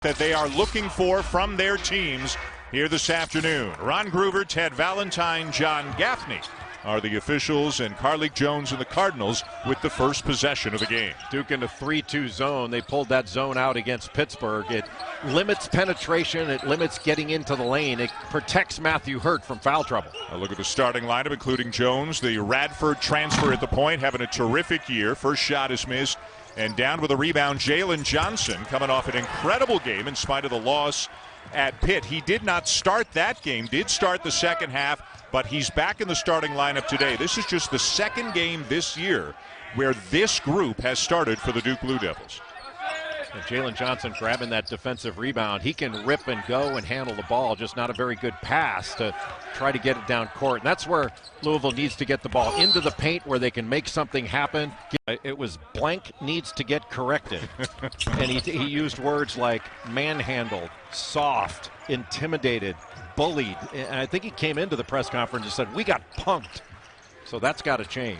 that they are looking for from their teams here this afternoon. Ron Groover, Ted Valentine, John Gaffney are the officials, and Carlik Jones and the Cardinals with the first possession of the game. Duke in a 3-2 zone. They pulled that zone out against Pittsburgh. It limits penetration. It limits getting into the lane. It protects Matthew Hurt from foul trouble. A look at the starting lineup, including Jones, the Radford transfer at the point, having a terrific year. First shot is missed. And down with a rebound, Jalen Johnson, coming off an incredible game in spite of the loss at Pitt. He did not start that game, did start the second half, but he's back in the starting lineup today. This is just the second game this year where this group has started for the Duke Blue Devils. And Jalen Johnson grabbing that defensive rebound. He can rip and go and handle the ball, just not a very good pass to try to get it down court. And that's where Louisville needs to get the ball into the paint where they can make something happen. It was blank needs to get corrected. And he used words like manhandled, soft, intimidated, bullied. And I think he came into the press conference and said, we got punked. So that's got to change.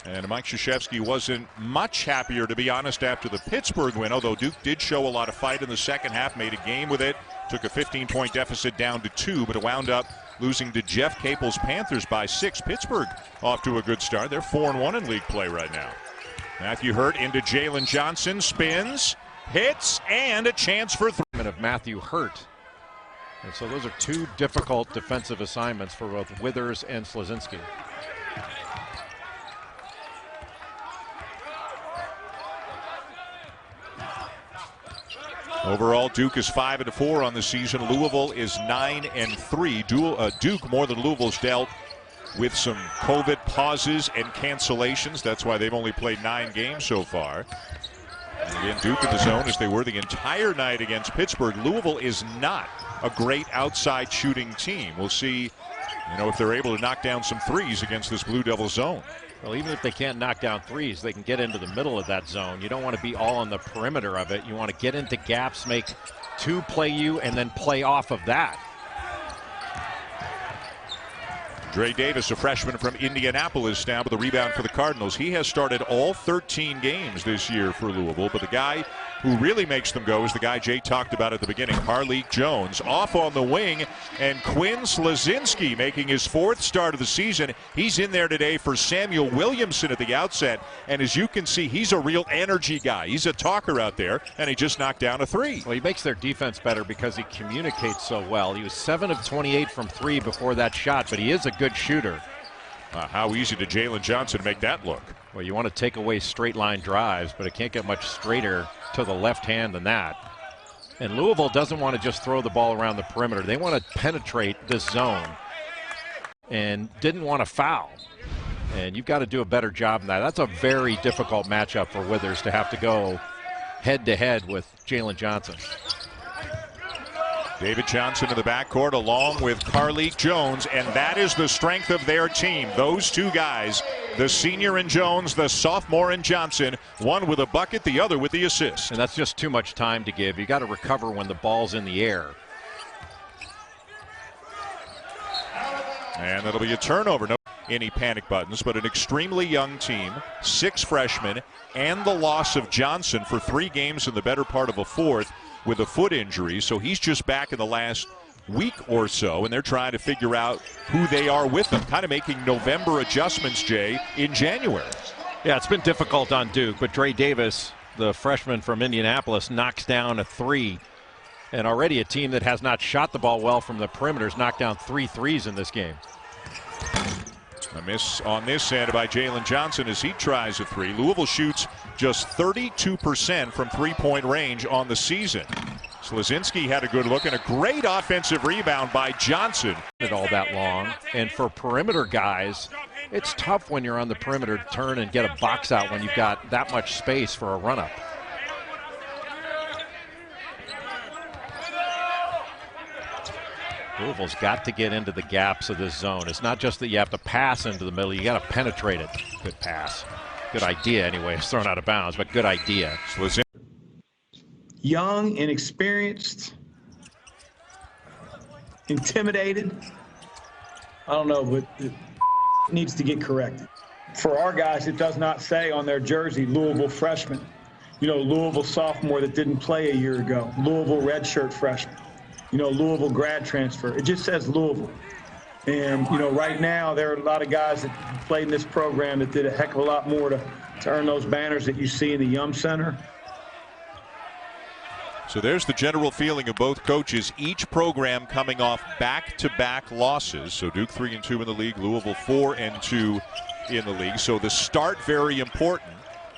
And Mike Krzyzewski wasn't much happier, to be honest, after the Pittsburgh win, although Duke did show a lot of fight in the second half, made a game with it, took a 15-point deficit down to 2, but it wound up losing to Jeff Capel's Panthers by 6. Pittsburgh off to a good start. They're 4-1 in league play right now. Matthew Hurt into Jalen Johnson, spins, hits, and a chance for 3. Of Matthew Hurt. And so those are two difficult defensive assignments for both Withers and Slazinski. Overall, Duke is 5-4 on the season. Louisville is 9-3. Duke, more than Louisville's dealt with some COVID pauses and cancellations. That's why they've only played 9 games so far. And again, Duke in the zone as they were the entire night against Pittsburgh. Louisville is not a great outside shooting team. We'll see, if they're able to knock down some threes against this Blue Devil zone. Well, even if they can't knock down threes, they can get into the middle of that zone. You don't want to be all on the perimeter of it. You want to get into gaps, make 2 play you, and then play off of that. Dre Davis, a freshman from Indianapolis, now with the rebound for the Cardinals. He has started all 13 games this year for Louisville, but the guy who really makes them go is the guy Jay talked about at the beginning, Carlik Jones. Off on the wing, and Quinn Slazinski making his 4th start of the season. He's in there today for Samuel Williamson at the outset, and as you can see, he's a real energy guy. He's a talker out there, and he just knocked down a 3. Well, he makes their defense better because he communicates so well. He was 7 of 28 from 3 before that shot, but he is a good shooter. How easy did Jalen Johnson make that look? Well, you want to take away straight line drives, but it can't get much straighter to the left hand than that. And Louisville doesn't want to just throw the ball around the perimeter. They want to penetrate this zone and didn't want to foul. And you've got to do a better job than that. That's a very difficult matchup for Withers to have to go head-to-head with Jalen Johnson. David Johnson in the backcourt along with Carlik Jones, and that is the strength of their team. Those two guys, the senior in Jones, the sophomore in Johnson, one with a bucket, the other with the assist. And that's just too much time to give. You got to recover when the ball's in the air. And that'll be a turnover. No any panic buttons, but an extremely young team, 6 freshmen, and the loss of Johnson for 3 games in the better part of a 4th. With a foot injury, so he's just back in the last week or so, and they're trying to figure out who they are with them, kind of making November adjustments, Jay, in January. Yeah, it's been difficult on Duke, but Dre Davis, the freshman from Indianapolis, knocks down a 3. And already a team that has not shot the ball well from the perimeters knocked down 3 threes in this game. A miss on this end by Jalen Johnson as he tries a 3. Louisville shoots just 32% from 3-point range on the season. Slazinski had a good look and a great offensive rebound by Johnson. All that long, and for perimeter guys, it's tough when you're on the perimeter to turn and get a box out when you've got that much space for a run-up. Louisville's got to get into the gaps of this zone. It's not just that you have to pass into the middle, you got to penetrate it. Good pass. Good idea anyway. It's thrown out of bounds, but good idea. Young, inexperienced, intimidated. I don't know, but it needs to get corrected. For our guys, it does not say on their jersey, Louisville freshman. Louisville sophomore that didn't play a year ago, Louisville redshirt freshman, Louisville grad transfer. It just says Louisville. And, right now there are a lot of guys that played in this program that did a heck of a lot more to earn those banners that you see in the Yum Center. So there's the general feeling of both coaches. Each program coming off back-to-back losses. So Duke 3-2 in the league, Louisville 4-2 in the league. So the start very important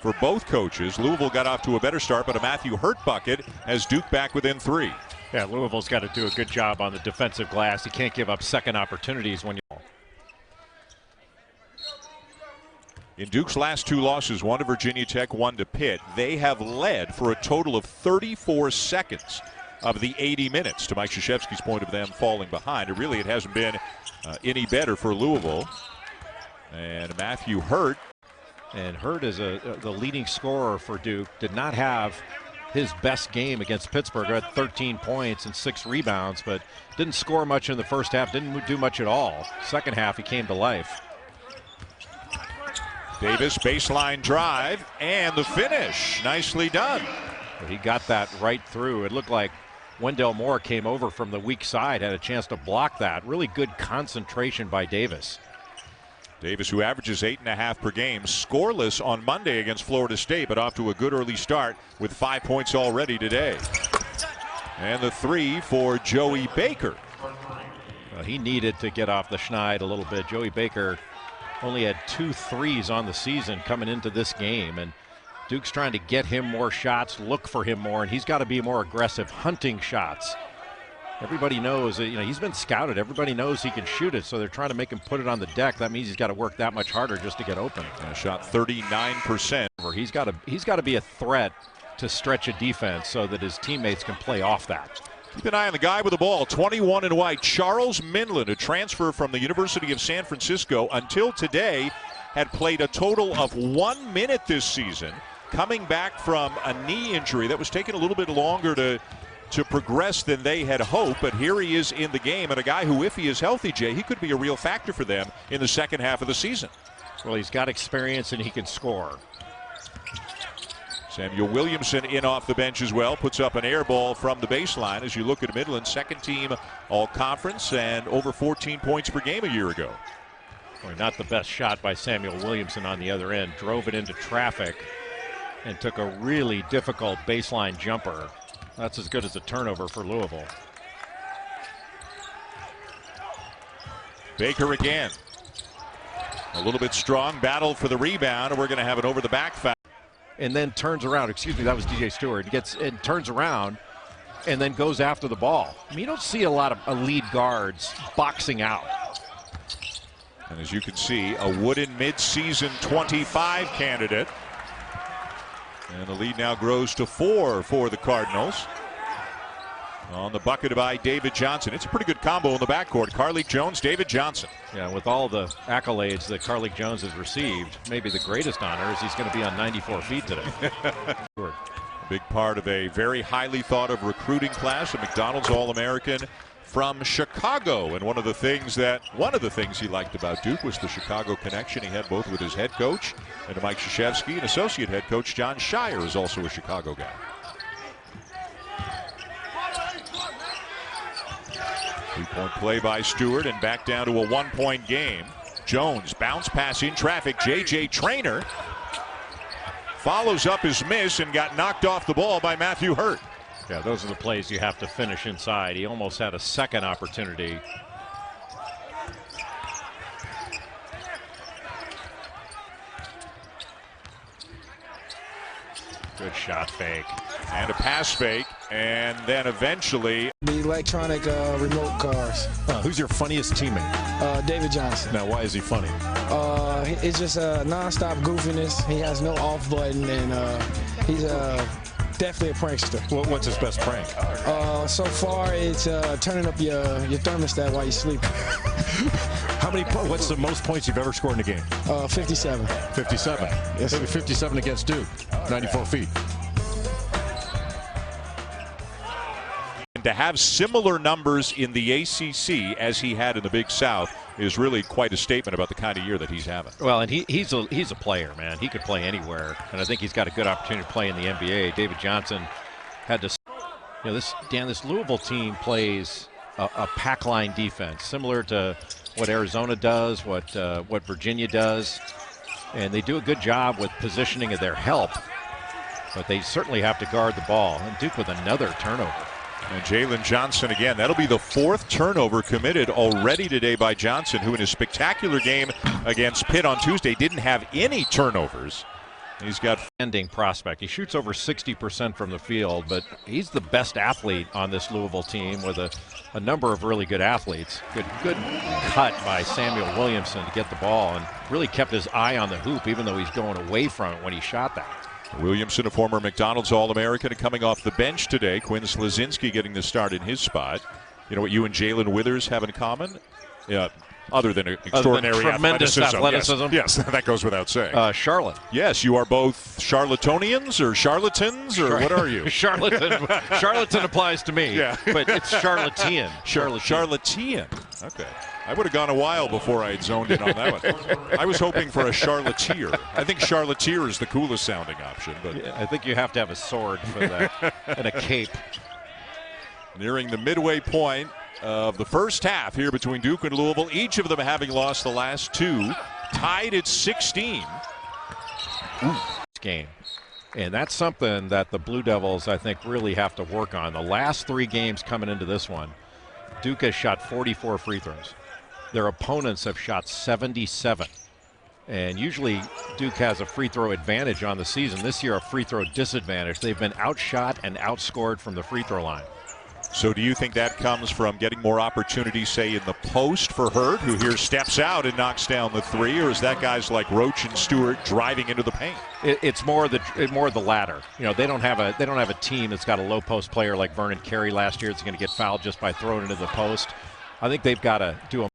for both coaches. Louisville got off to a better start, but a Matthew Hurt bucket has Duke back within 3. Yeah, Louisville's got to do a good job on the defensive glass. You can't give up second opportunities when you. In Duke's last 2 losses, one to Virginia Tech, one to Pitt, they have led for a total of 34 seconds of the 80 minutes, to Mike Krzyzewski's point of them falling behind. It hasn't been any better for Louisville. And Matthew Hurt. And Hurt is the leading scorer for Duke. Did not have his best game against Pittsburgh. Had 13 points and 6 rebounds, but didn't score much in the first half, didn't do much at all. Second half, he came to life. Davis, baseline drive, and the finish. Nicely done. He got that right through. It looked like Wendell Moore came over from the weak side, had a chance to block that. Really good concentration by Davis. Davis, who averages 8.5 per game, scoreless on Monday against Florida State, but off to a good early start with 5 points already today. And the 3 for Joey Baker. He needed to get off the schneid a little bit. Joey Baker only had 2 threes on the season coming into this game, and Duke's trying to get him more shots, look for him more, and he's got to be more aggressive, hunting shots. Everybody knows that, he's been scouted. Everybody knows he can shoot it, so they're trying to make him put it on the deck. That means he's got to work that much harder just to get open. Shot 39%. He's got to be a threat to stretch a defense so that his teammates can play off that. Keep an eye on the guy with the ball, 21 in white, Charles Minlin, a transfer from the University of San Francisco. Until today, had played a total of 1 minute this season, coming back from a knee injury that was taking a little bit longer to progress than they had hoped. But here he is in the game, and a guy who, if he is healthy, Jay, he could be a real factor for them in the second half of the season. Well, he's got experience and he can score. Samuel Williamson in off the bench as well, puts up an air ball from the baseline. As you look at Midland, second team all-conference and over 14 points per game a year ago. Well, not the best shot by Samuel Williamson on the other end. Drove it into traffic and took a really difficult baseline jumper. That's as good as a turnover for Louisville. Baker again. A little bit strong, battle for the rebound, and we're going to have an over-the-back foul. And then turns around. Excuse me, that was DJ Stewart. Turns around and then goes after the ball. I mean, you don't see a lot of elite guards boxing out. And as you can see, a Wooden mid-season 25 candidate. And the lead now grows to 4 for the Cardinals. On the bucket by David Johnson. It's a pretty good combo in the backcourt. Carlik Jones, David Johnson. Yeah, with all the accolades that Carlik Jones has received, maybe the greatest honor is he's going to be on 94 feet today. A big part of a very highly thought of recruiting class, a McDonald's All-American from Chicago. And one of the things he liked about Duke was the Chicago connection he had both with his head coach and Mike Krzyzewski, and associate head coach John Shire is also a Chicago guy. Three-point play by Stewart, and back down to a 1-point game. Jones, bounce pass in traffic. J.J. Traynor follows up his miss and got knocked off the ball by Matthew Hurt. Yeah, those are the plays you have to finish inside. He almost had a second opportunity. Good shot fake. And a pass fake, and then eventually the electronic remote cars. Who's your funniest teammate? David Johnson. Now, why is he funny? It's just non-stop goofiness. He has no off button, and he's definitely a prankster. What's his best prank? So far, it's turning up your thermostat while you sleep. What's the most points you've ever scored in a game? 57. 57. Yes, sir. 57 against Duke. 94 feet. to have similar numbers in the ACC as he had in the Big South is really quite a statement about the kind of year that he's having. Well, and he's a player, man. He could play anywhere, and I think he's got a good opportunity to play in the NBA. David Johnson had to, this Louisville team plays a pack line defense, similar to what Arizona does, what Virginia does, and they do a good job with positioning of their help, but they certainly have to guard the ball. And Duke with another turnover. And Jalen Johnson again. That'll be the 4th turnover committed already today by Johnson, who in his spectacular game against Pitt on Tuesday didn't have any turnovers. He's got ending prospect. He shoots over 60% from the field, but he's the best athlete on this Louisville team with a number of really good athletes. Good cut by Samuel Williamson to get the ball and really kept his eye on the hoop even though he's going away from it when he shot that. Williamson, a former McDonald's All-American, coming off the bench today. Quinn Slazinski getting the start in his spot. You know what you and Jalen Withers have in common? Yeah. Other than extraordinary tremendous athleticism. Yes, that goes without saying. Charlotte. Yes, you are both charlatonians or charlatans, or what are you? Charlatan. Charlatan applies to me, yeah. But it's charlatan. Charlatan. Okay. I would have gone a while before I had zoned in on that one. I was hoping for a charlatier. I think charlatier is the coolest sounding option. But yeah, I think you have to have a sword for that and a cape. Nearing the midway point of the first half here between Duke and Louisville, each of them having lost the last 2, tied at 16. Game. And that's something that the Blue Devils, I think, really have to work on. The last 3 games coming into this one, Duke has shot 44 free throws. Their opponents have shot 77. And usually Duke has a free throw advantage on the season. This year, a free throw disadvantage. They've been outshot and outscored from the free throw line. So do you think that comes from getting more opportunities, say, in the post for Hurd, who here steps out and knocks down the 3, or is that guys like Roach and Stewart driving into the paint? It's more the latter. You know, they don't have a team that's got a low post player like Vernon Carey last year that's going to get fouled just by throwing it into the post. I think they've got to do a.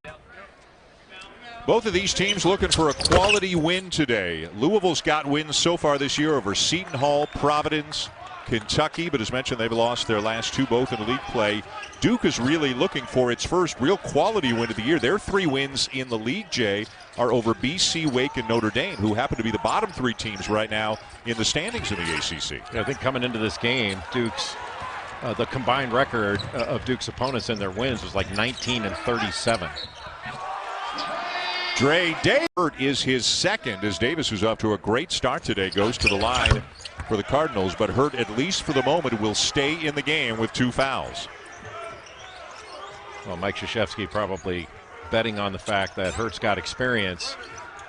Both of these teams looking for a quality win today. Louisville's got wins so far this year over Seton Hall, Providence, Kentucky, but as mentioned, they've lost their last 2, both in league play. Duke is really looking for its first real quality win of the year. Their 3 wins in the league, Jay, are over BC, Wake, and Notre Dame, who happen to be the bottom 3 teams right now in the standings in the ACC. Yeah, I think coming into this game, Duke's the combined record of Duke's opponents in their wins was like 19-37. Dre Davis is his second, as Davis, who's off to a great start today, goes to the line for the Cardinals, but Hurt, at least for the moment, will stay in the game with 2 fouls. Well, Mike Krzyzewski probably betting on the fact that Hurt's got experience,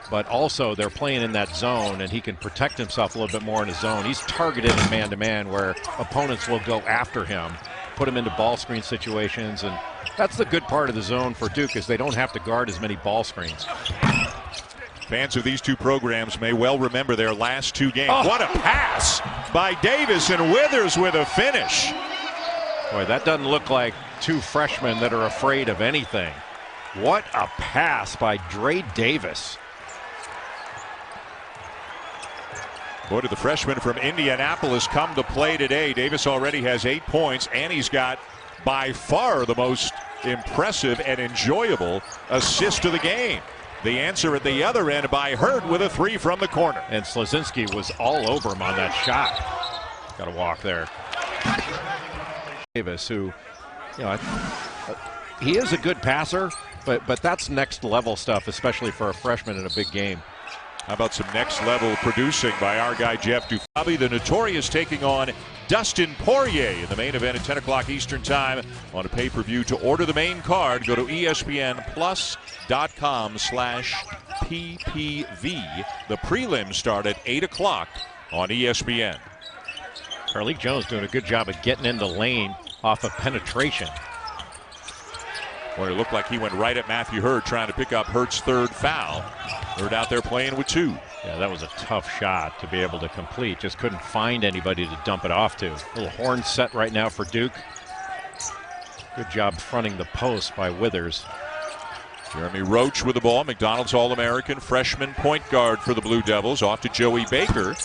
but also they're playing in that zone, and he can protect himself a little bit more in his zone. He's targeted in man-to-man where opponents will go after him, put him into ball screen situations, and that's the good part of the zone for Duke is they don't have to guard as many ball screens. Fans of these 2 programs may well remember their last 2 games. Oh. What a pass by Davis, and Withers with a finish. Boy, that doesn't look like 2 freshmen that are afraid of anything. What a pass by Dre Davis. Boy, did the freshman from Indianapolis come to play today. Davis already has 8 points, and he's got by far the most impressive and enjoyable assist of the game. The answer at the other end by Hurd with a 3 from the corner. And Slazinski was all over him on that shot. Got to walk there. Davis, who, you know, he is a good passer, but that's next level stuff, especially for a freshman in a big game. How about some next level producing by our guy Jeff Dufabi, the Notorious, taking on Dustin Poirier in the main event at 10 o'clock Eastern Time on a pay-per-view. To order the main card, go to ESPNplus.com/PPV. The prelims start at 8 o'clock on ESPN. Carlik Jones doing a good job of getting in the lane off of penetration. Well, it looked like he went right at Matthew Hurd trying to pick up Hurt's 3rd foul. Hurd out there playing with 2. Yeah, that was a tough shot to be able to complete. Just couldn't find anybody to dump it off to. Little horn set right now for Duke. Good job fronting the post by Withers. Jeremy Roach with the ball. McDonald's All-American freshman point guard for the Blue Devils. Off to Joey Baker.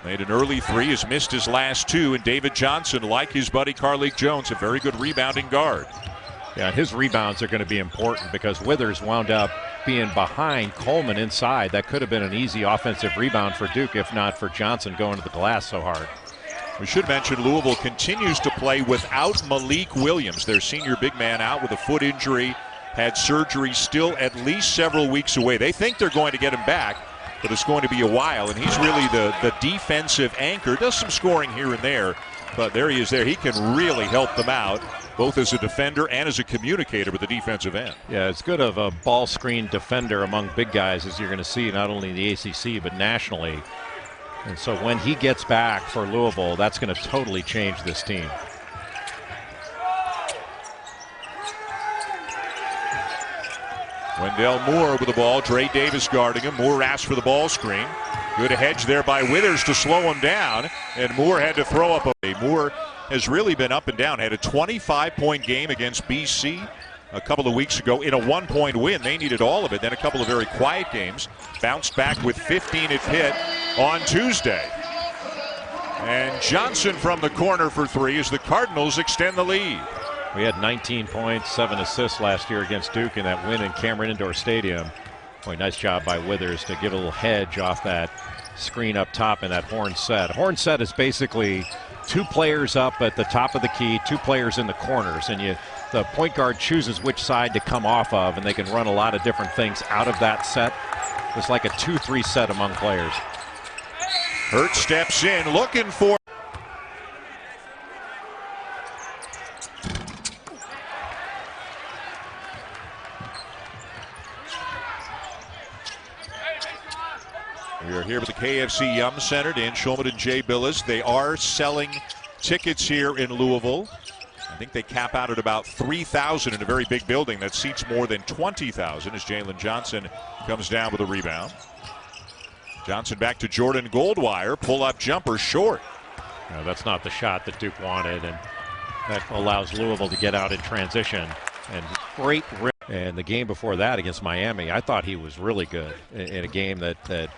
Made an early 3, has missed his last 2, and David Johnson, like his buddy Carlik Jones, a very good rebounding guard. Yeah, his rebounds are going to be important because Withers wound up being behind Coleman inside. That could have been an easy offensive rebound for Duke if not for Johnson going to the glass so hard. We should mention Louisville continues to play without Malik Williams, their senior big man, out with a foot injury, had surgery, still at least several weeks away. They think they're going to get him back, but it's going to be a while, and he's really the defensive anchor. Does some scoring here and there, but there he is there. He can really help them out, both as a defender and as a communicator with the defensive end. Yeah, as good of a ball screen defender among big guys as you're going to see not only in the ACC but nationally. And so when he gets back for Louisville, that's going to totally change this team. Wendell Moore with the ball. Dre Davis guarding him. Moore asked for the ball screen. Good hedge there by Withers to slow him down, and Moore had to throw up a. Moore has really been up and down. Had a 25-point game against BC a couple of weeks ago in a 1-point win. They needed all of it. Then a couple of very quiet games. Bounced back with 15 at Pitt on Tuesday. And Johnson from the corner for three as the Cardinals extend the lead. We had 19 points, 7 assists last year against Duke in that win in Cameron Indoor Stadium. Boy, nice job by Withers to give a little hedge off that screen up top in that horn set. Horn set is basically two players up at the top of the key, two players in the corners, and the point guard chooses which side to come off of, and they can run a lot of different things out of that set. It's like a 2-3 set among players. Hurt steps in, looking for. We are here with the KFC Yum Center. Dan Schulman and Jay Billis. They are selling tickets here in Louisville. I think they cap out at about 3,000 in a very big building that seats more than 20,000 as Jalen Johnson comes down with a rebound. Johnson back to Jordan Goldwire. Pull-up jumper short. No, that's not the shot that Duke wanted, and that allows Louisville to get out in transition. And great rip. And the game before that against Miami, I thought he was really good in a game that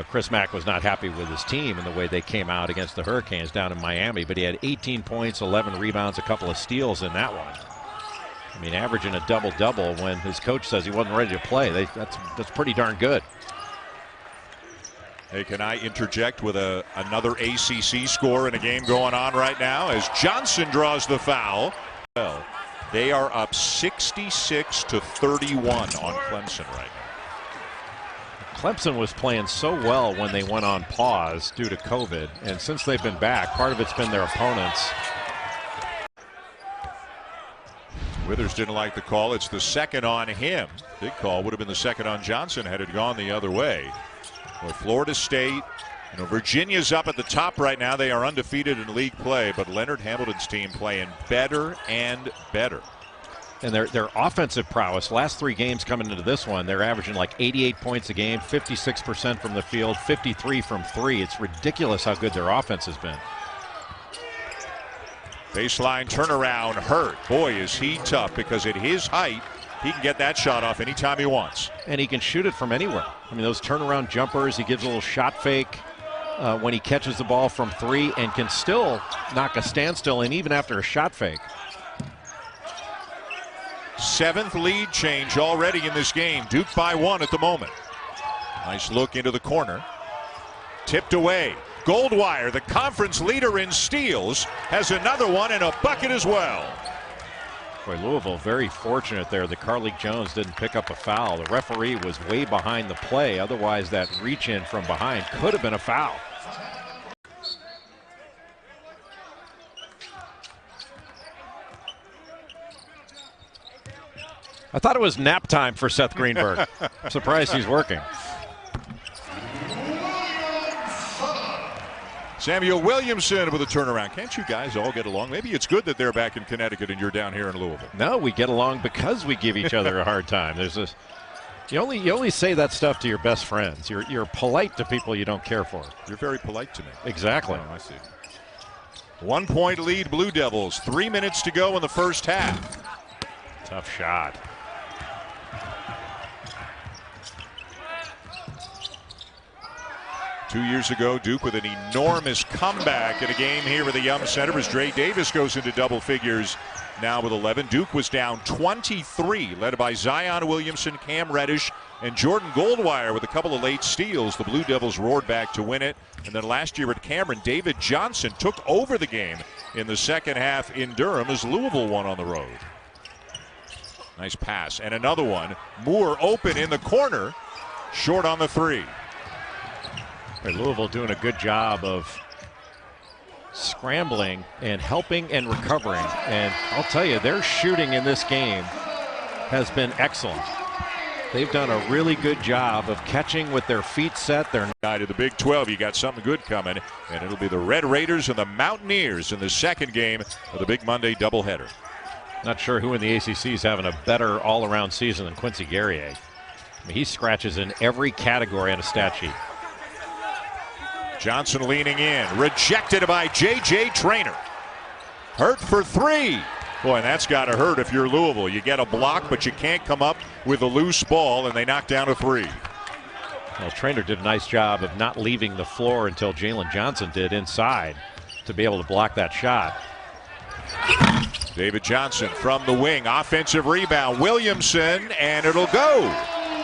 Chris Mack was not happy with his team and the way they came out against the Hurricanes down in Miami, but he had 18 points, 11 rebounds, a couple of steals in that one. I mean, averaging a double-double when his coach says he wasn't ready to play. That's pretty darn good. Hey, can I interject with another ACC score in a game going on right now as Johnson draws the foul? Well, they are up 66-31 on Clemson right now. Clemson was playing so well when they went on pause due to COVID, and since they've been back, part of it's been their opponents. Withers didn't like the call. It's the second on him. Big call would have been the second on Johnson had it gone the other way. Well, Florida State, Virginia's up at the top right now. They are undefeated in league play, but Leonard Hamilton's team playing better and better. And their offensive prowess, last three games coming into this one, they're averaging like 88 points a game, 56% from the field, 53 from three. It's ridiculous how good their offense has been. Baseline turnaround hurt. Boy, is he tough because at his height, he can get that shot off anytime he wants. And he can shoot it from anywhere. I mean, those turnaround jumpers, he gives a little shot fake when he catches the ball from three and can still knock a standstill in even after a shot fake. Seventh lead change already in this game. Duke by one at the moment. Nice look into the corner. Tipped away. Goldwire, the conference leader in steals, has another one and a bucket as well. Boy, Louisville very fortunate there that Carlik Jones didn't pick up a foul. The referee was way behind the play. Otherwise, that reach in from behind could have been a foul. I thought it was nap time for Seth Greenberg. I'm surprised he's working. Samuel Williamson with a turnaround. Can't you guys all get along? Maybe it's good that they're back in Connecticut and you're down here in Louisville. No, we get along because we give each other a hard time. You only say that stuff to your best friends. You're polite to people you don't care for. You're very polite to me. Exactly. Oh, I see. 1 point lead, Blue Devils. 3 minutes to go in the first half. Tough shot. 2 years ago, Duke with an enormous comeback in a game here with the Yum Center as Dre Davis goes into double figures now with 11. Duke was down 23, led by Zion Williamson, Cam Reddish, and Jordan Goldwire with a couple of late steals. The Blue Devils roared back to win it. And then last year at Cameron, David Johnson took over the game in the second half in Durham as Louisville won on the road. Nice pass and another one. Moore open in the corner, short on the three. Louisville doing a good job of scrambling and helping and recovering. And I'll tell you, their shooting in this game has been excellent. They've done a really good job of catching with their feet set. They're to the Big 12, you got something good coming, and it'll be the Red Raiders and the Mountaineers in the second game of the Big Monday doubleheader. Not sure who in the ACC is having a better all-around season than Quincy Guerrier. I mean, he scratches in every category on a stat sheet. Johnson leaning in, rejected by J.J. Traynor. Hurt for three. Boy, and that's got to hurt if you're Louisville. You get a block, but you can't come up with a loose ball, and they knock down a three. Well, Traynor did a nice job of not leaving the floor until Jalen Johnson did inside to be able to block that shot. David Johnson from the wing, offensive rebound. Williamson, and it'll go.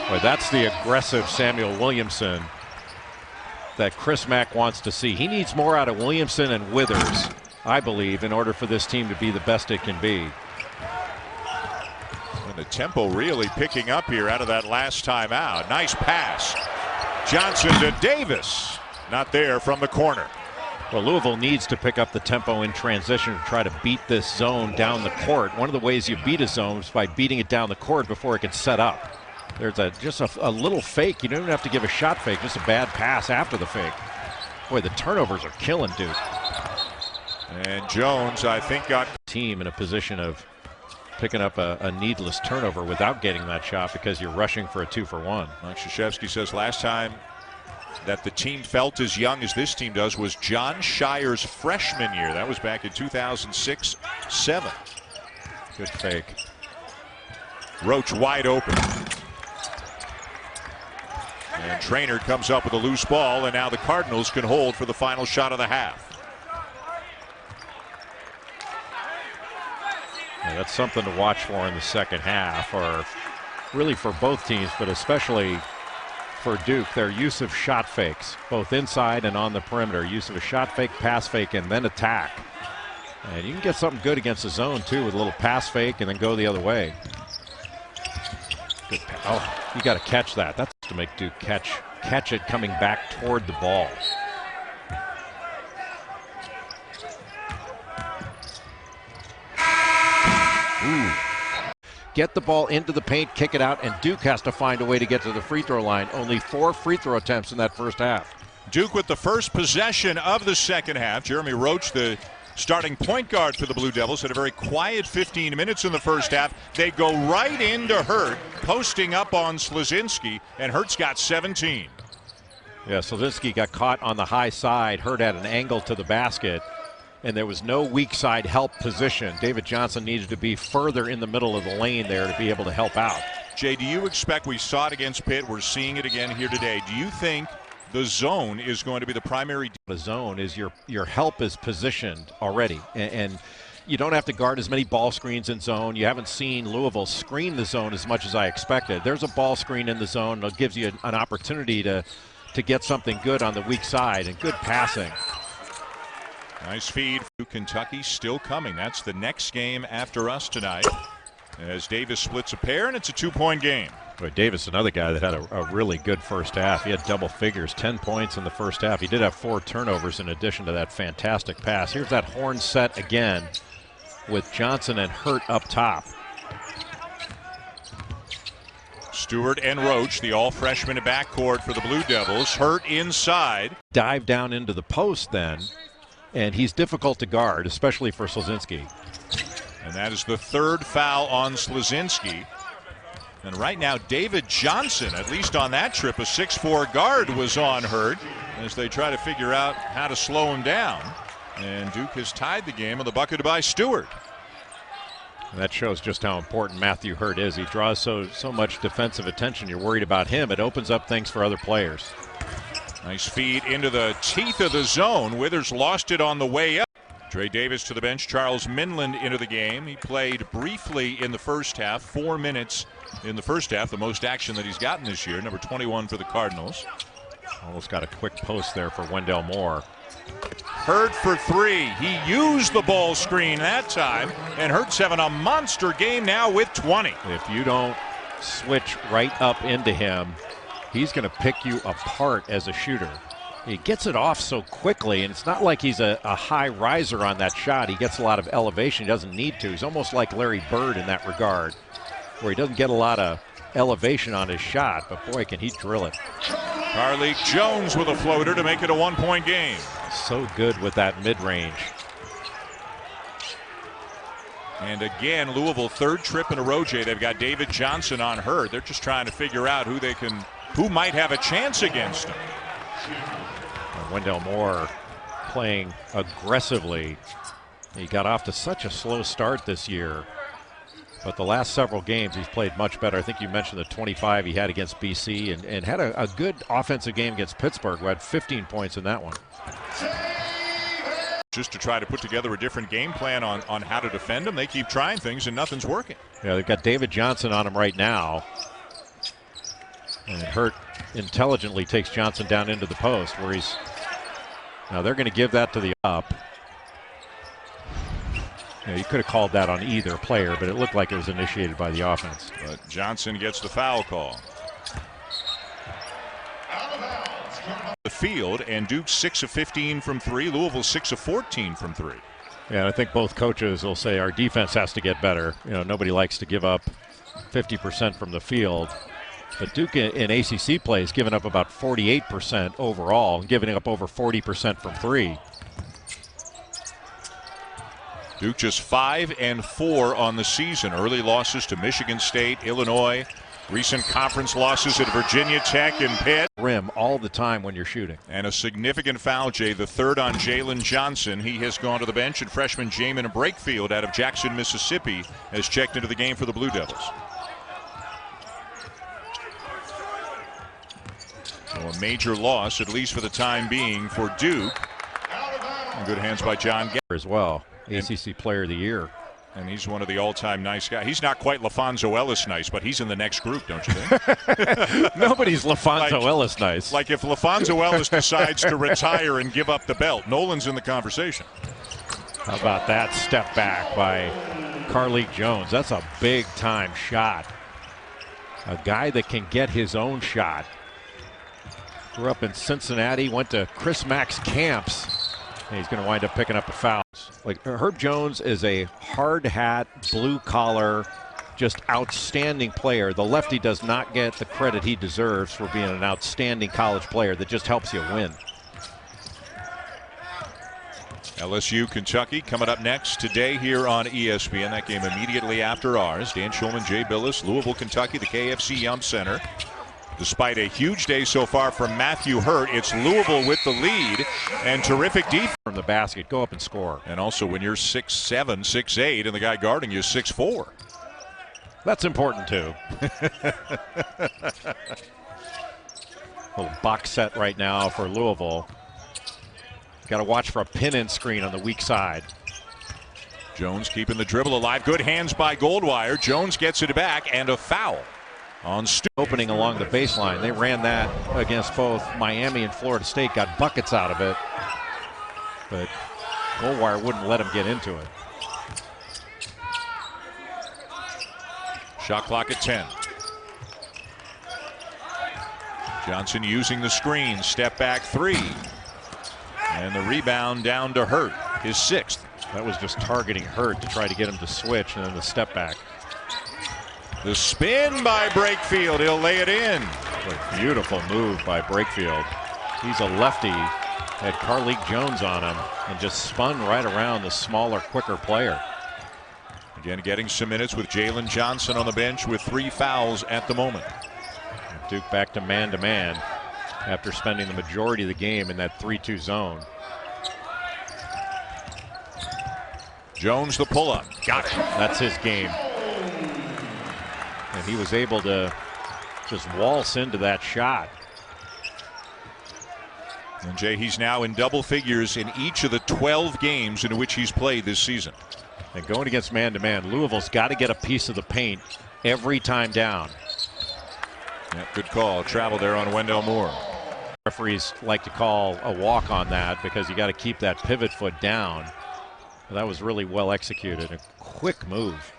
Boy, that's the aggressive Samuel Williamson that Chris Mack wants to see. He needs more out of Williamson and Withers, I believe, in order for this team to be the best it can be. And the tempo really picking up here out of that last time out. Nice pass. Johnson to Davis. Not there from the corner. Well, Louisville needs to pick up the tempo in transition to try to beat this zone down the court. One of the ways you beat a zone is by beating it down the court before it can set up. There's just a little fake. You don't even have to give a shot fake, just a bad pass after the fake. Boy, the turnovers are killing Duke. And Jones, I think, got team in a position of picking up a needless turnover without getting that shot because you're rushing for a 2-for-1. Mike Krzyzewski says last time that the team felt as young as this team does was John Shire's freshman year. That was back in 2006-07. Good fake. Roach wide open. And Traynor comes up with a loose ball, and now the Cardinals can hold for the final shot of the half. Yeah, that's something to watch for in the second half, or really for both teams, but especially for Duke, their use of shot fakes, both inside and on the perimeter. Use of a shot fake, pass fake, and then attack. And you can get something good against the zone, too, with a little pass fake and then go the other way. Good pass. Oh, you got to catch that. That's to make Duke catch it coming back toward the ball. Ooh. Get the ball into the paint, kick it out, and Duke has to find a way to get to the free throw line. Only 4 free throw attempts in that first half. Duke with the first possession of the second half. Jeremy Roach, the starting point guard for the Blue Devils, had a very quiet 15 minutes in the first half. They go right into Hurt, posting up on Slazinski, and Hurt's got 17. Yeah, Slazinski got caught on the high side. Hurt at an angle to the basket, and there was no weak side help position. David Johnson needed to be further in the middle of the lane there to be able to help out. Jay, do you expect, we saw it against Pitt, we're seeing it again here today, do you think the zone is going to be the primary? The zone is your help is positioned already, and you don't have to guard as many ball screens in zone. You haven't seen Louisville screen the zone as much as I expected. There's a ball screen in the zone that gives you an opportunity to get something good on the weak side, and good passing. Nice feed. Kentucky still coming. That's the next game after us tonight, as Davis splits a pair, and it's a 2-point game. Boy, Davis, another guy that had a really good first half. He had double figures, 10 points in the first half. He did have 4 turnovers in addition to that fantastic pass. Here's that horn set again with Johnson and Hurt up top. Stewart and Roach, the all-freshman backcourt for the Blue Devils. Hurt inside. Dive down into the post then, and he's difficult to guard, especially for Slazinski. And that is the 3rd foul on Slazinski. And right now, David Johnson, at least on that trip, a 6'4" guard, was on Hurt as they try to figure out how to slow him down. And Duke has tied the game on the bucket by Stewart. And that shows just how important Matthew Hurt is. He draws so much defensive attention. You're worried about him. It opens up things for other players. Nice feed into the teeth of the zone. Withers lost it on the way up. Dre Davis to the bench. Charles Minland into the game. He played briefly in the first half, 4 minutes in the first half, the most action that he's gotten this year, number 21 for the Cardinals. Almost got a quick post there for Wendell Moore. Hurt for three. He used the ball screen that time, and Hurt's having a monster game now with 20. If you don't switch right up into him, he's going to pick you apart as a shooter. He gets it off so quickly, and it's not like he's a high riser on that shot. He gets a lot of elevation. He doesn't need to. He's almost like Larry Bird in that regard, where he doesn't get a lot of elevation on his shot, but boy, can he drill it. Carlik Jones with a floater to make it a 1-point game. So good with that mid-range. And again, Louisville, third trip in a row, Jay. They've got David Johnson on Hurt. They're just trying to figure out who might have a chance against him. And Wendell Moore playing aggressively. He got off to such a slow start this year, but the last several games he's played much better. I think you mentioned the 25 he had against BC and had a good offensive game against Pittsburgh, who had 15 points in that one. Just to try to put together a different game plan on how to defend him. They keep trying things and nothing's working. Yeah, they've got David Johnson on him right now. And Hurt intelligently takes Johnson down into the post where he's. Now they're going to give that to the up. You could have called that on either player, but it looked like it was initiated by the offense. But Johnson gets the foul call. The field, and Duke 6 of 15 from three. Louisville 6 of 14 from three. Yeah, I think both coaches will say our defense has to get better. Nobody likes to give up 50% from the field. But Duke in ACC play has given up about 48% overall, giving up over 40% from three. Duke just 5 and 4 on the season. Early losses to Michigan State, Illinois. Recent conference losses at Virginia Tech and Pitt. Rim all the time when you're shooting. And a significant foul, Jay, the third on Jalen Johnson. He has gone to the bench, and freshman Jamin Brakefield out of Jackson, Mississippi has checked into the game for the Blue Devils. So a major loss, at least for the time being, for Duke. In good hands by John Gallagher as well. ACC Player of the Year. And he's one of the all-time nice guys. He's not quite LaFonso Ellis nice, but he's in the next group, don't you think? Nobody's LaFonso Ellis nice. Like if LaFonso Ellis decides to retire and give up the belt, Nolan's in the conversation. How about that step back by Carlik Jones? That's a big-time shot. A guy that can get his own shot. Grew up in Cincinnati, went to Chris Mack's camps. And he's going to wind up picking up a foul. Like Herb Jones is a hard hat, blue collar, just outstanding player. The lefty does not get the credit he deserves for being an outstanding college player that just helps you win. LSU, Kentucky coming up next today here on ESPN. That game immediately after ours. Dan Schulman, Jay Billis, Louisville, Kentucky, the KFC Yum Center. Despite a huge day so far from Matthew Hurt, it's Louisville with the lead and terrific defense. From the basket, go up and score. And also when you're 6'7", 6'8", and the guy guarding you is 6'4". That's important too. Little box set right now for Louisville. Got to watch for a pin-in screen on the weak side. Jones keeping the dribble alive. Good hands by Goldwire. Jones gets it back and a foul on opening along the baseline. They ran that against both Miami and Florida State, got buckets out of it, but Goldwire wouldn't let him get into it. Shot clock at 10. Johnson using the screen, step back three, and the rebound down to Hurt, his 6th. That was just targeting Hurt to try to get him to switch, and then the step back. The spin by Brakefield. He'll lay it in. A beautiful move by Brakefield. He's a lefty. Had Carlik Jones on him and just spun right around the smaller, quicker player. Again, getting some minutes with Jalen Johnson on the bench with 3 fouls at the moment. Duke back to man after spending the majority of the game in that 3-2 zone. Jones the pull-up. Got it. That's his game. And he was able to just waltz into that shot. And Jay, he's now in double figures in each of the 12 games in which he's played this season. And going against man-to-man, Louisville's got to get a piece of the paint every time down. Yeah, good call. Travel there on Wendell Moore. Referees like to call a walk on that because you got to keep that pivot foot down. That was really well executed. A quick move.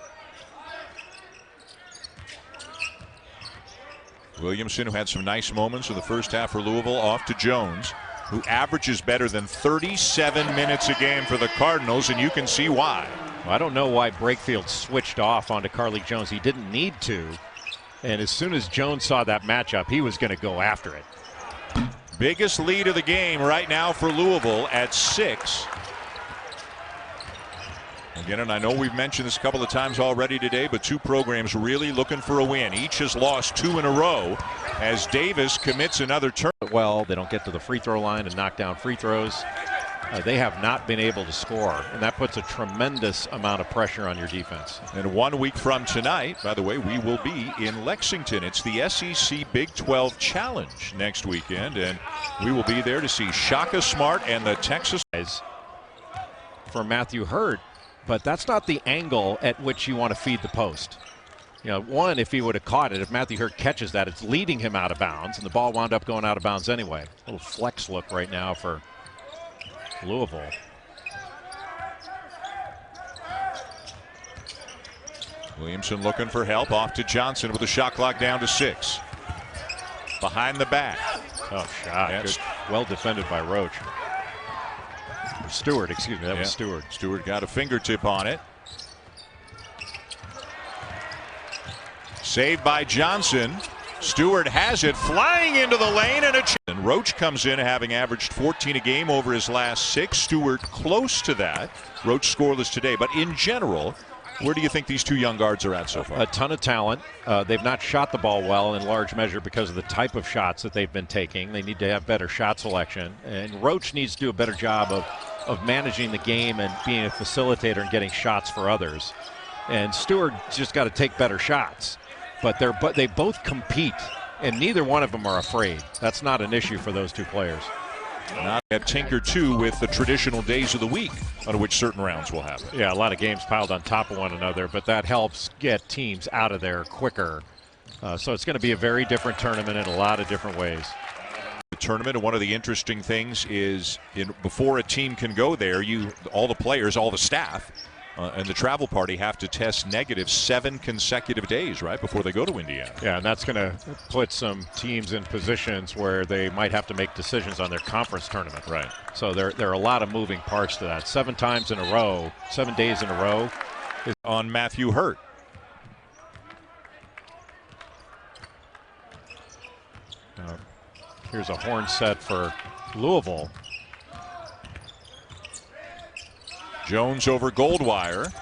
Williamson, who had some nice moments in the first half for Louisville, off to Jones, who averages better than 37 minutes a game for the Cardinals, and you can see why. Well, I don't know why Brakefield switched off onto Carlik Jones. He didn't need to. And as soon as Jones saw that matchup, he was going to go after it. Biggest lead of the game right now for Louisville at 6. Again, and I know we've mentioned this a couple of times already today, but two programs really looking for a win. Each has lost 2 in a row as Davis commits another turn. Well, they don't get to the free throw line and knock down free throws. They have not been able to score, and that puts a tremendous amount of pressure on your defense. And 1 week from tonight, by the way, we will be in Lexington. It's the SEC Big 12 Challenge next weekend, and we will be there to see Shaka Smart and the Texas. For Matthew Hurt, but that's not the angle at which you want to feed the post. You know, one, if he would have caught it, if Matthew Hurt catches that, it's leading him out of bounds, and the ball wound up going out of bounds anyway. A little flex look right now for Louisville. Williamson looking for help, off to Johnson with a shot clock down to 6. Behind the back. Tough shot. Good. Well defended by Roach. Or Stewart, excuse me, that was Stewart. Stewart got a fingertip on it. Saved by Johnson. Stewart has it, flying into the lane, and Roach comes in having averaged 14 a game over his last 6. Stewart close to that. Roach scoreless today, but in general, where do you think these two young guards are at so far? A ton of talent. They've not shot the ball well in large measure because of the type of shots that they've been taking. They need to have better shot selection, and Roach needs to do a better job of managing the game and being a facilitator and getting shots for others. And Stewart just got to take better shots. But they both compete, and neither one of them are afraid. That's not an issue for those two players. Not at tinker too with the traditional days of the week on which certain rounds will happen. Yeah, a lot of games piled on top of one another, but that helps get teams out of there quicker. So it's going to be a very different tournament in a lot of different ways. The tournament, and one of the interesting things is before a team can go there, all the players, all the staff, and the travel party have to test negative 7 consecutive days, right, before they go to Indiana. Yeah, and that's going to put some teams in positions where they might have to make decisions on their conference tournament. Right. So there are a lot of moving parts to that. 7 times in a row, 7 days in a row. On Matthew Hurt. Here's a horn set for Louisville. Jones over Goldwire.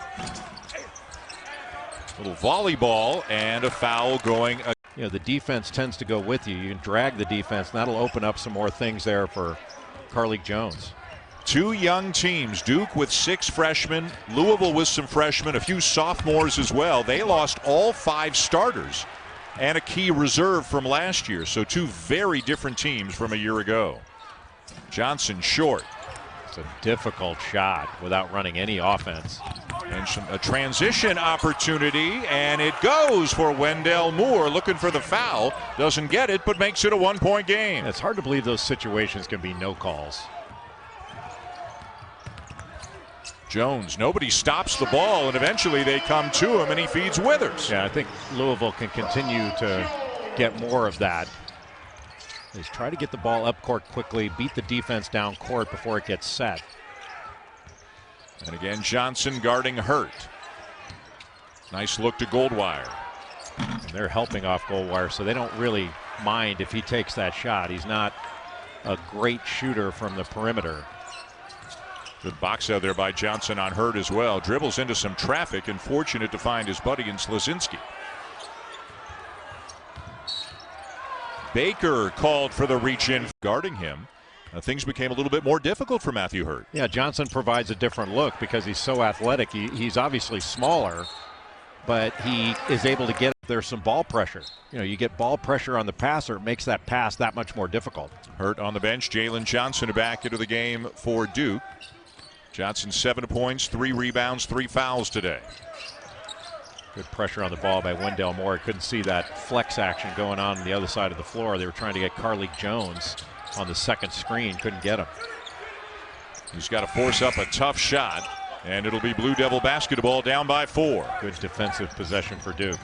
Little volleyball and a foul going. You know, the defense tends to go with you. You can drag the defense, and that'll open up some more things there for Carlik Jones. 2 young teams, Duke with 6 freshmen, Louisville with some freshmen, a few sophomores as well. They lost all 5 starters and a key reserve from last year. So 2 very different teams from a year ago. Johnson short. It's a difficult shot without running any offense. And a transition opportunity, and it goes for Wendell Moore, looking for the foul. Doesn't get it, but makes it a 1-point game. It's hard to believe those situations can be no calls. Jones, nobody stops the ball, and eventually they come to him, and he feeds Withers. Yeah, I think Louisville can continue to get more of that. They try to get the ball up court quickly, beat the defense down court before it gets set. And again, Johnson guarding Hurt. Nice look to Goldwire. And they're helping off Goldwire, so they don't really mind if he takes that shot. He's not a great shooter from the perimeter. Good box out there by Johnson on Hurt as well. Dribbles into some traffic and fortunate to find his buddy in Slazinski. Baker called for the reach in, guarding him. Things became a little bit more difficult for Matthew Hurt. Yeah, Johnson provides a different look because he's so athletic. He's obviously smaller, but he is able to get there some ball pressure. You know, you get ball pressure on the passer, it makes that pass that much more difficult. Hurt on the bench. Jalen Johnson back into the game for Duke. Johnson 7 points, 3 rebounds, 3 fouls today. Good pressure on the ball by Wendell Moore. Couldn't see that flex action going on the other side of the floor. They were trying to get Carlik Jones on the second screen. Couldn't get him. He's got to force up a tough shot, and it'll be Blue Devil basketball down by 4. Good defensive possession for Duke.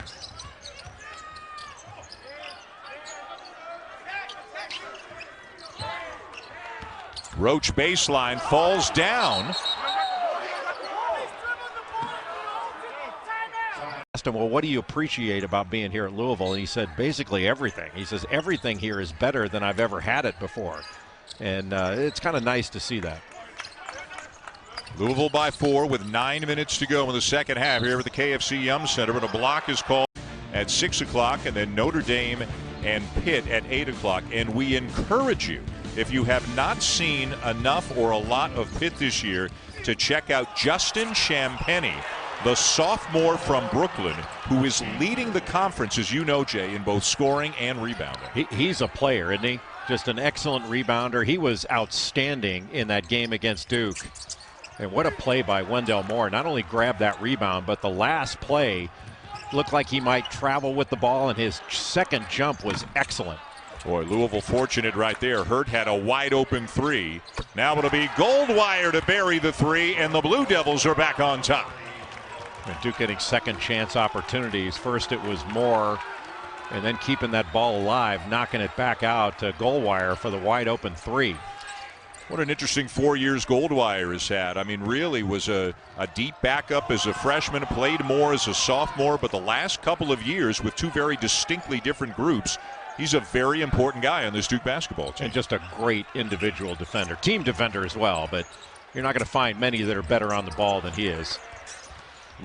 Roach baseline, falls down. Asked him, well, what do you appreciate about being here at Louisville? And he said, basically everything. He says, everything here is better than I've ever had it before. And it's kind of nice to see that. Louisville by 4 with 9 minutes to go in the second half here at the KFC Yum Center. But a block is called at 6 o'clock, and then Notre Dame and Pitt at 8 o'clock. And we encourage you, if you have not seen enough or a lot of Pitt this year, to check out Justin Champagny, the sophomore from Brooklyn, who is leading the conference, as you know, Jay, in both scoring and rebounding. He's a player, isn't he? Just an excellent rebounder. He was outstanding in that game against Duke. And what a play by Wendell Moore. Not only grabbed that rebound, but the last play looked like he might travel with the ball, and his second jump was excellent. Boy, Louisville fortunate right there. Hurt had a wide open 3. Now it'll be Goldwire to bury the 3, and the Blue Devils are back on top. And Duke getting second chance opportunities. First it was Moore, and then keeping that ball alive, knocking it back out to Goldwire for the wide open 3. What an interesting 4 years Goldwire has had. I mean, really was a deep backup as a freshman, played more as a sophomore, but the last couple of years with 2 very distinctly different groups, he's a very important guy on this Duke basketball team. And just a great individual defender, team defender as well, but you're not going to find many that are better on the ball than he is.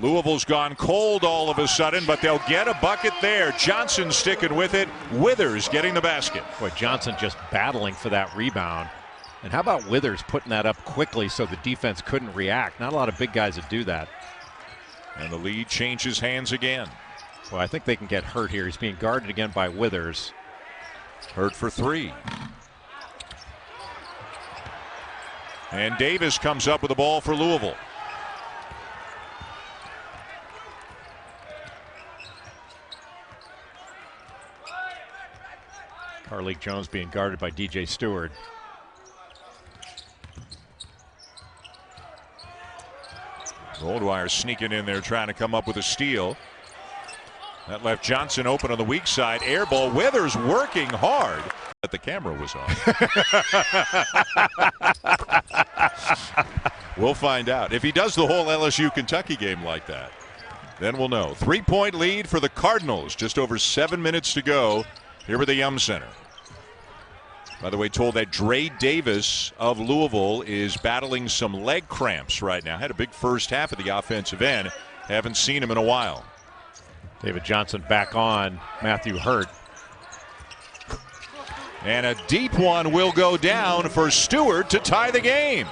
Louisville's gone cold all of a sudden, but they'll get a bucket there. Johnson sticking with it. Withers getting the basket. Boy, Johnson just battling for that rebound. And how about Withers putting that up quickly so the defense couldn't react? Not a lot of big guys that do that. And the lead changes hands again. Well, I think they can get Hurt here. He's being guarded again by Withers. Hurt for 3. And Davis comes up with the ball for Louisville. Carlik Jones being guarded by DJ Stewart. Goldwire sneaking in there trying to come up with a steal. That left Johnson open on the weak side. Air ball. Withers working hard. But the camera was on. We'll find out. If he does the whole LSU-Kentucky game like that, then we'll know. 3-point lead for the Cardinals. Just over 7 minutes to go here at the Yum Center. By the way, told that Dre Davis of Louisville is battling some leg cramps right now. Had a big first half of the offensive end. Haven't seen him in a while. David Johnson back on Matthew Hurt. And a deep one will go down for Stewart to tie the game.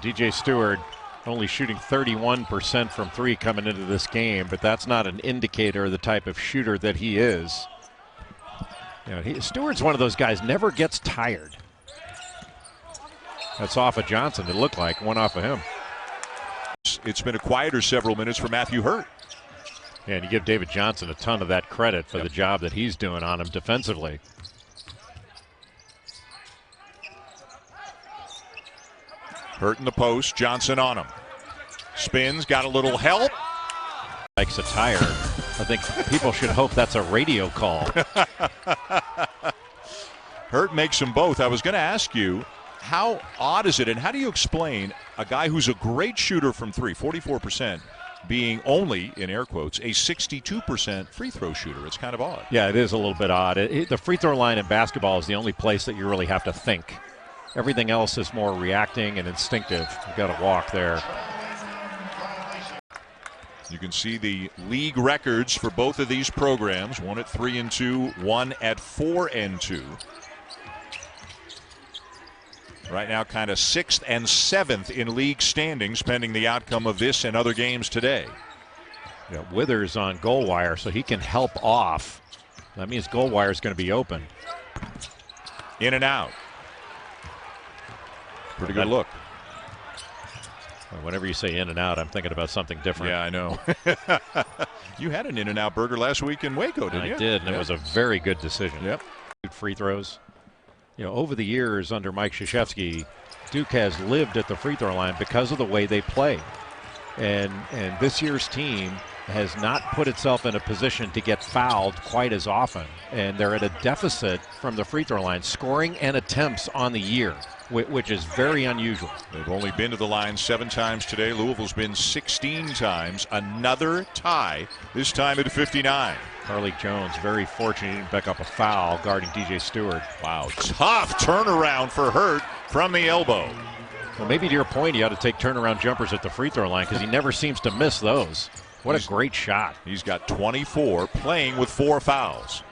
DJ Stewart only shooting 31% from 3 coming into this game, but that's not an indicator of the type of shooter that he is. You know, Stewart's one of those guys, never gets tired. That's off of Johnson, it looked like. One off of him. It's been a quieter several minutes for Matthew Hurt. Yeah, and you give David Johnson a ton of that credit for the job that he's doing on him defensively. Hurt in the post, Johnson on him. Spins, got a little help. Likes a tire. I think people should hope that's a radio call. Hurt makes them both. I was going to ask you, how odd is it, and how do you explain a guy who's a great shooter from 3, 44%, being only, in air quotes, a 62% free throw shooter? It's kind of odd. Yeah, it is a little bit odd. The free throw line in basketball is the only place that you really have to think. Everything else is more reacting and instinctive. You've got to walk there. You can see the league records for both of these programs, one at 3 and 2, one at 4 and 2. Right now kind of 6th and 7th in league standings pending the outcome of this and other games today. Yeah, Withers on goal wire, so he can help off. That means goal wire is going to be open. In and out. Pretty good look. Whenever you say in and out, I'm thinking about something different. Yeah, I know. You had an In-N-Out burger last week in Waco, didn't you? I did, and it was a very good decision. Yep. Free throws. You know, over the years under Mike Krzyzewski, Duke has lived at the free throw line because of the way they play. And this year's team has not put itself in a position to get fouled quite as often. And they're at a deficit from the free throw line, scoring and attempts on the year, which is very unusual. They've only been to the line 7 times today. Louisville's been 16 times. Another tie, this time at 59. Carlik Jones, very fortunate he didn't pick up a foul guarding DJ Stewart. Wow, tough turnaround for Hurt from the elbow. Well, maybe to your point, he ought to take turnaround jumpers at the free throw line because he never seems to miss those. What a great shot. He's got 24, playing with 4 fouls.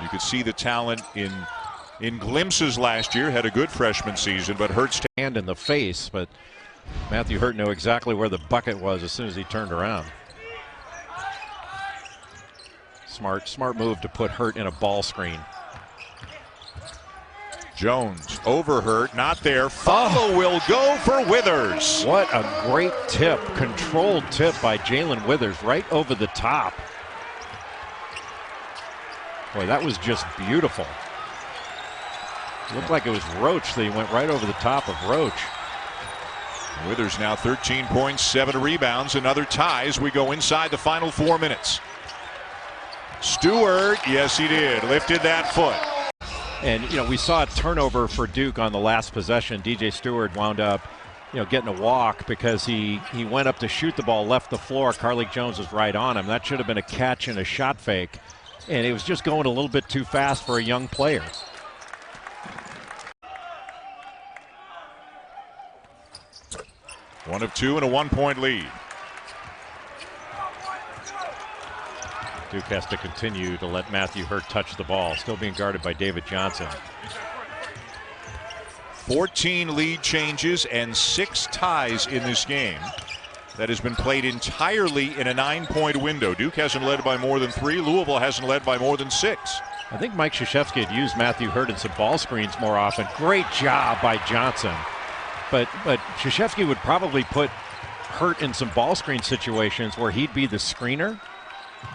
You could see the talent in glimpses last year. Had a good freshman season, but Hurt's hand in the face. But Matthew Hurt knew exactly where the bucket was as soon as he turned around. Smart move to put Hurt in a ball screen. Jones over Hurt, not there. Follow will go for Withers. What a great tip, controlled tip by Jalen Withers right over the top. Boy, that was just beautiful. Looked like it was Roach that he went right over the top of Roach. Withers now 13 points, 7 rebounds, another tie as we go inside the final 4 minutes. Stewart, yes he did, lifted that foot. And, you know, we saw a turnover for Duke on the last possession. DJ Stewart wound up, you know, getting a walk because he went up to shoot the ball, left the floor. Carlik Jones was right on him. That should have been a catch and a shot fake. And it was just going a little bit too fast for a young player. One of 2 and a 1-point lead. Duke has to continue to let Matthew Hurt touch the ball. Still being guarded by David Johnson. 14 lead changes and 6 ties in this game. That has been played entirely in a 9-point window. Duke hasn't led by more than 3. Louisville hasn't led by more than 6. I think Mike Krzyzewski had used Matthew Hurt in some ball screens more often. Great job by Johnson. But Krzyzewski would probably put Hurt in some ball screen situations where he'd be the screener.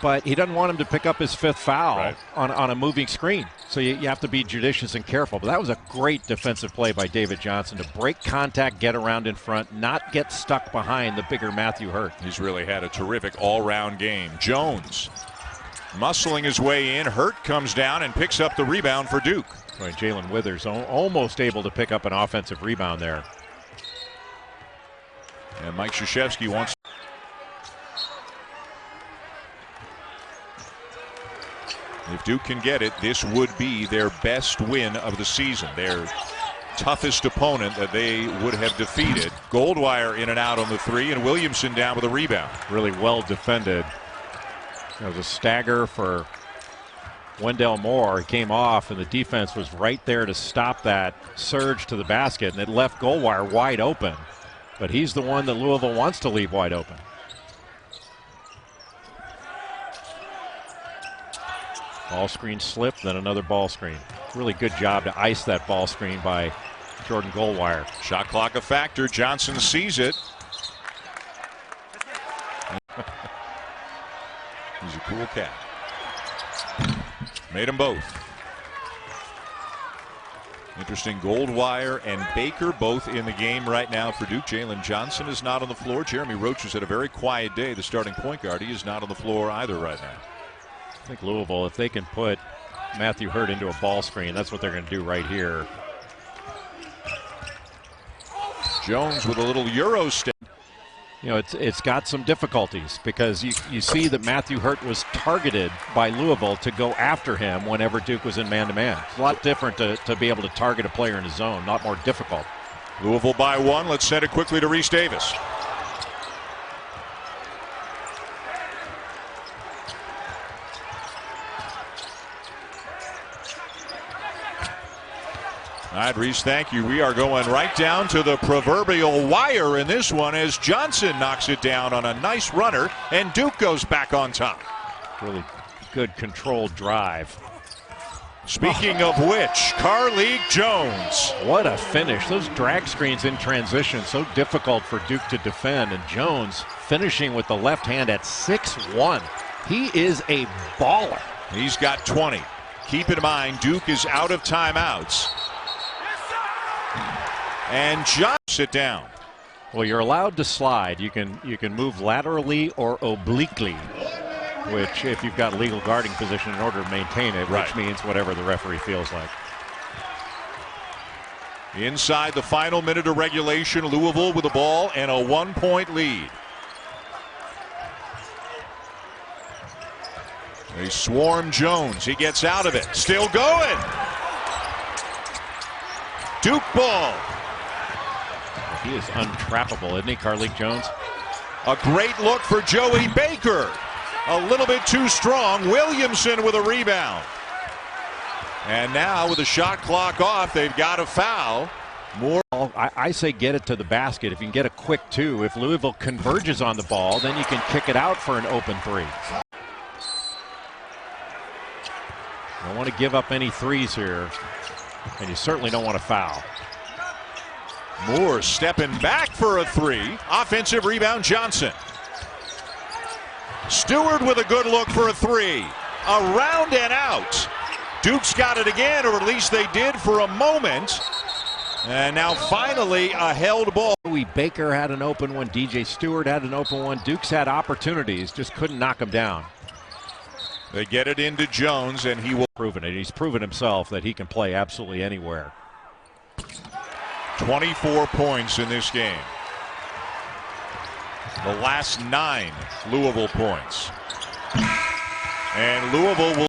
But he doesn't want him to pick up his 5th foul on a moving screen. So you have to be judicious and careful. But that was a great defensive play by David Johnson to break contact, get around in front, not get stuck behind the bigger Matthew Hurt. He's really had a terrific all-round game. Jones muscling his way in. Hurt comes down and picks up the rebound for Duke. Right, Jalen Withers almost able to pick up an offensive rebound there. And Mike Krzyzewski wants. If Duke can get it, this would be their best win of the season. Their toughest opponent that they would have defeated. Goldwire in and out on the 3, and Williamson down with a rebound. Really well defended. There was a stagger for Wendell Moore. He came off, and the defense was right there to stop that surge to the basket, and it left Goldwire wide open. But he's the one that Louisville wants to leave wide open. Ball screen slip, then another ball screen. Really good job to ice that ball screen by Jordan Goldwire. Shot clock a factor. Johnson sees it. He's a cool cat. Made them both. Interesting, Goldwire and Baker both in the game right now for Duke. Jalen Johnson is not on the floor. Jeremy Roach has had a very quiet day, the starting point guard. He is not on the floor either right now. I think Louisville, if they can put Matthew Hurt into a ball screen, that's what they're going to do right here. Jones with a little Euro step. You know, it's got some difficulties because you see that Matthew Hurt was targeted by Louisville to go after him whenever Duke was in man-to-man. It's a lot different to be able to target a player in his zone, not more difficult. Louisville by 1. Let's send it quickly to Reese Davis. All right, Reese, thank you. We are going right down to the proverbial wire in this one as Johnson knocks it down on a nice runner, and Duke goes back on top. Really good controlled drive. Speaking of which, Carlik Jones. What a finish. Those drag screens in transition, so difficult for Duke to defend. And Jones finishing with the left hand at 6'1". He is a baller. He's got 20. Keep in mind, Duke is out of timeouts. And John, sit down. Well, you're allowed to slide. You can move laterally or obliquely, which if you've got legal guarding position in order to maintain it, right, which means whatever the referee feels like. Inside the final minute of regulation, Louisville with the ball and a 1-point lead. They swarm Jones. He gets out of it. Still going. Duke ball. He is untrappable, isn't he, Carlik Jones? A great look for Joey Baker. A little bit too strong. Williamson with a rebound. And now with the shot clock off, they've got a foul. More. I say get it to the basket. If you can get a quick two, if Louisville converges on the ball, then you can kick it out for an open three. You don't want to give up any threes here, and you certainly don't want to foul. Moore stepping back for a three. Offensive rebound, Johnson. Stewart with a good look for a three. Around and out. Duke's got it again, or at least they did for a moment. And now finally a held ball. Baker had an open one. DJ Stewart had an open one. Duke's had opportunities, just couldn't knock him down. They get it into Jones, and he will. Proven it. He's proven himself that he can play absolutely anywhere. 24 points in this game. The last 9 Louisville points. And Louisville will